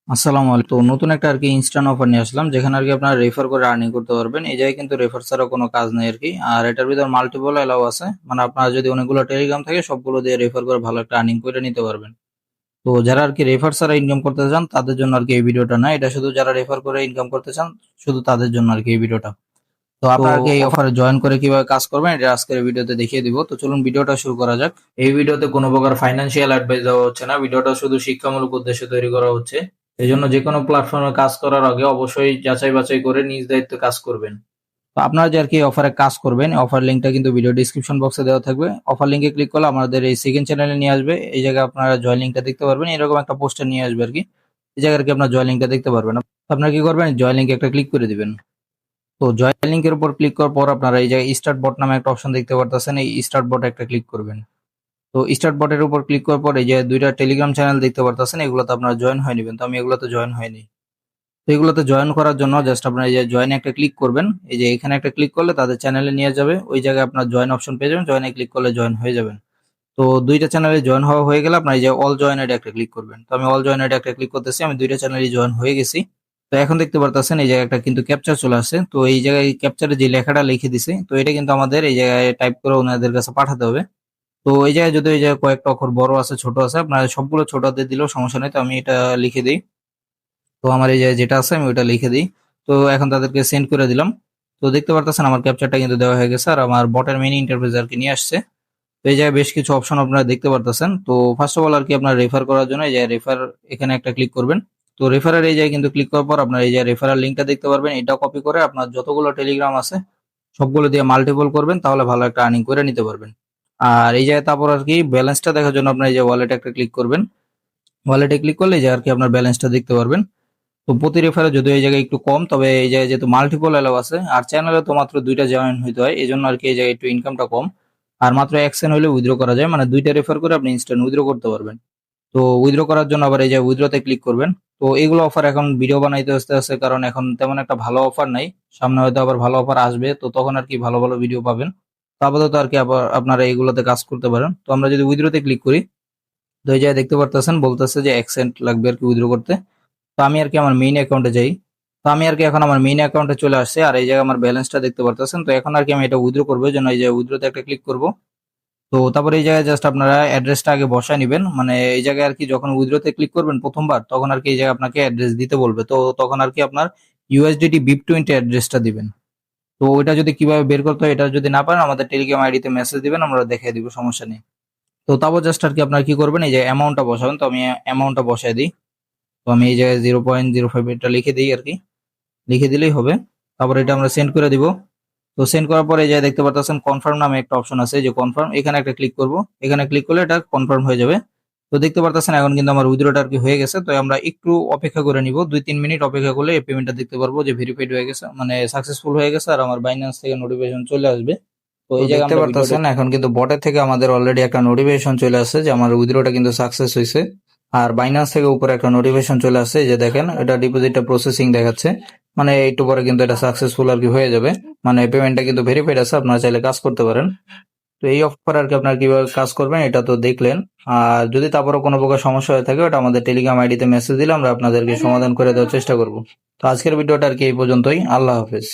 আসসালামু আলাইকুম। তো নতুন একটা ইনস্ট্যান্ট অফার নিয়ে আসলাম, যেখানে আপনারা রেফার করে আর্নিং করতে পারবেন। এই জায়গায় কিন্তু রেফার ছাড়া কোনো কাজ নেই আর এটার ভিতর মাল্টিপল এলাও আছে, মানে আপনার যদি অনেকগুলো টেলিগ্রাম থাকে সবগুলো দিয়ে রেফার করে ভালো একটা আর্নিং করে নিতে পারবেন। তো যারা রেফার ছাড়া ইনকাম করতে চান তাদের জন্য এই ভিডিওটা না, এটা শুধু যারা রেফার করে ইনকাম করতে চান শুধু তাদের জন্য এই ভিডিওটা। তো আপনারা এই অফারে জয়েন করে কিভাবে কাজ করবেন এটা আজকের ভিডিওতে দেখিয়ে দিব। তো চলুন ভিডিওটা শুরু করা যাক। এই ভিডিওতে কোনো প্রকার ফাইন্যান্সিয়াল অ্যাডভাইস দেওয়া হচ্ছে না, ভিডিওটা শুধু শিক্ষামূলক উদ্দেশ্যে তৈরি করা হচ্ছে। এই জন্য যে কোনো প্ল্যাটফর্মে কাজ করার আগে অবশ্যই যাচাই বাছাই করে নিজ দায়িত্বে কাজ করবেন। তো আপনারা যে অফারে কাজ করবেন, অফার লিঙ্কটা কিন্তু ভিডিও ডিসক্রিপশন বক্সে দেওয়া থাকবে। অফার লিঙ্কে ক্লিক করলে আমাদের এই সেকেন্ড চ্যানেলে নিয়ে আসবে। এই জায়গায় আপনারা জয়েন লিঙ্কটা দেখতে পারবেন, এরকম একটা পোস্টার নিয়ে আসবে এই জায়গায় আপনার জয়েন লিঙ্কটা দেখতে পারবেন। আপনারা কি করবেন, জয়েন লিঙ্কে একটা ক্লিক করে দিবেন। তো জয়েন লিঙ্কের উপর ক্লিক করার পর আপনারা এই জায়গায় স্টার্ট বট নামে একটা অপশন দেখতে পারতেছেন, এই স্টার্ট বটে একটা ক্লিক করবেন। তো স্টার্ট বটের উপর ক্লিক করার পর এই যে দুইটা টেলিগ্রাম চ্যানেল দেখতে পারতেছেন, এগুলোতে আপনারা জয়েন হয়ে নেবেন। তো আমি এগুলোতে জয়েন হয়নি। তো এগুলোতে জয়েন করার জন্য জাস্ট আপনারা এই যে জয়েন একটা ক্লিক করবেন। এই যে এখানে একটা ক্লিক করলে তাদের চ্যানেলে নিয়ে যাবে, ওই জায়গায় আপনার জয়েন অপশন পেয়ে যাবেন, জয়েনে ক্লিক করলে জয়েন হয়ে যাবেন। তো দুইটা চ্যানেলে জয়েন হওয়া হয়ে গেলে আপনার এই যে অল জয়েন আইডি একটা ক্লিক করবেন। তো আমি অল জয়েন আইডি একটা ক্লিক করতেছি, আমি দুইটা চ্যানেলে জয়েন হয়ে গেছি। তো এখন দেখতে পারতেছেন এই জায়গায় একটা কিন্তু ক্যাপচার চলে আসছে। তো এই জায়গায় ক্যাপচারে যে লেখাটা লিখে দিছে, তো এটা কিন্তু আমাদের এই জায়গায় টাইপ করে ওনাদের কাছে পাঠাতে হবে। তো এই জায়গায় যদি এই জায়গায় কয়েকটা অক্ষর বড় আছে ছোট আছে, আপনার সবগুলো ছোট হাতে দিলেও সমস্যা নেই। তো আমি এটা লিখে দিই। তো আমার এই যে যেটা আছে আমি ওইটা লিখে দিই। তো এখন তাদেরকে সেন্ড করে দিলাম। তো দেখতে পারতেছেন আমার ক্যাপচারটা কিন্তু দেওয়া হয়ে গেছে, আর আমার বটের মেইন ইন্টারফেস নিয়ে আসছে। তো এই জায়গায় বেশ কিছু অপশন আপনারা দেখতে পারতেছেন। তো ফার্স্ট অফ অল আপনার রেফার করার জন্য এই যে রেফার এখানে একটা ক্লিক করবেন। তো রেফারের এই জায়গায় কিন্তু ক্লিক করার পর আপনার এই যে রেফারের লিঙ্কটা দেখতে পারবেন, এটা কপি করে আপনার যতগুলো টেলিগ্রাম আছে সবগুলো দিয়ে মাল্টিপল করবেন, তাহলে ভালো একটা আর্নিং করে নিতে পারবেন। আর এই জায়গায় তারপর ব্যালেন্সটা দেখার জন্য আপনার এই যে ওয়ালেট একটা ক্লিক করবেন। ওয়ালেটে ক্লিক করলে এই যে আপনার ব্যালেন্সটা দেখতে পারবেন। তো প্রতি রেফারে যদিও এই জায়গায় একটু কম, তবে এই জায়গায় যেহেতু মাল্টিপল এলাও আছে আর চ্যানেলে তো মাত্র দুইটা জয়েন হইতে হয়, এই জন্য এই জায়গায় একটু ইনকামটা কম। আর মাত্র এক সেন্ট হলে উইথড্র করা যায়, মানে দুইটা রেফার করে আপনি ইনস্ট্যান্ট উইথড্র করতে পারবেন। তো উইথড্র করার জন্য আবার এই যে উইথড্রতে ক্লিক করবেন। তো এগুলো অফার এখন ভিডিও বানাইতে আসতে আছে, কারণ এখন তেমন একটা ভালো অফার নাই। সামনে হয়তো আবার ভালো অফার আসবে, তো তখন ভালো ভালো ভিডিও পাবেন। তো আপাতত আবার আপনারা এইগুলোতে কাজ করতে পারেন। তো আমরা যদি উইথড্রতে ক্লিক করি, তো এই জায়গায় দেখতে পারতেছেন বলতেছে যে এক সেন্ট লাগবে উইথড্র করতে। তো আমি আমার মেইন অ্যাকাউন্টে যাই। তো আমি এখন আমার মেইন অ্যাকাউন্টে চলে আসছে, আর এই জায়গায় আমার ব্যালেন্সটা দেখতে পারতেছেন। তো এখন আমি এটা উইথড্র করবো, এই জন্য এই যে উইথড্রতে একটা ক্লিক করব। তো তারপরে এই জায়গায় জাস্ট আপনারা অ্যাড্রেসটা আগে বসায় নেবেন, মানে এই জায়গায় যখন উইথড্রতে ক্লিক করবেন প্রথমবার, তখন এই জায়গায় আপনাকে অ্যাড্রেস দিতে বলবে। তো তখন আপনার ইউএসডিটি BIP20 অ্যাড্রেসটা দিবেন। তো ওইটা যদি কিভাবে বের করতে হয় এটা যদি না পারেন, আমাদের টেলিগ্রাম আইডিতে মেসেজ দিবেন, আমরা দেখিয়ে দিব, সমস্যা নেই। তো তারপর জাস্ট আপনারা কি করবেন, এই যে অ্যামাউন্টটা বসাবেন। তো আমি অ্যামাউন্টটা বসাই দিই। তো আমি এই জায়গায় 0.05 এটা লিখে দিই লিখে দিলেই হবে। তারপর এটা আমরা সেন্ড করে দিব। তো সেন্ড করার পরে এই যে দেখতে পাচ্ছেন কনফার্ম নামে একটা অপশন আছে, যে কনফার্ম, এখানে একটা ক্লিক করব। এখানে ক্লিক করলে এটা কনফার্ম হয়ে যাবে। তো দেখতে পাচ্ছেন এখন কিন্তু আমার উইথড্রটা হয়ে গেছে। তো আমরা একটু অপেক্ষা করে নিব, 2-3 মিনিট অপেক্ষা করলে এই পেমেন্টটা দেখতে পারবো যে ভেরিফাইড হয়ে গেছে, মানে সাকসেসফুল হয়ে গেছে, আর আমার বাইন্যান্স থেকে নোটিফিকেশন চলে আসবে। তো এই জায়গায় দেখতে পারতেছেন এখন কিন্তু বটের থেকে আমাদের অলরেডি একটা নোটিফিকেশন চলে আসছে যে আমার উইথড্রটা কিন্তু সাকসেস হয়েছে। আর বাইন্যান্স থেকে উপরে একটা নোটিফিকেশন চলে আসছে, যে দেখেন এটা ডিপোজিটটা প্রসেসিং দেখাচ্ছে, মানে একটু পরে কিন্তু এটা সাকসেসফুল হয়ে যাবে, মানে পেমেন্টটা কিন্তু ভেরিফাইড আছে, আপনারা চাইলে কাজ করতে পারেন। তো এই অফার আপনারা কিভাবে কাজ করবেন এটা তো দেখলেন। আর যদি তারপরে কোনো প্রকার সমস্যা হয়ে থাকে ওটা আমাদের টেলিগ্রাম আইডিতে মেসেজ দিলে আমরা আপনাদেরকে সমাধান করে দেওয়ার চেষ্টা করব। তো আজকের ভিডিওটা এই পর্যন্তই। আল্লাহ হাফেজ।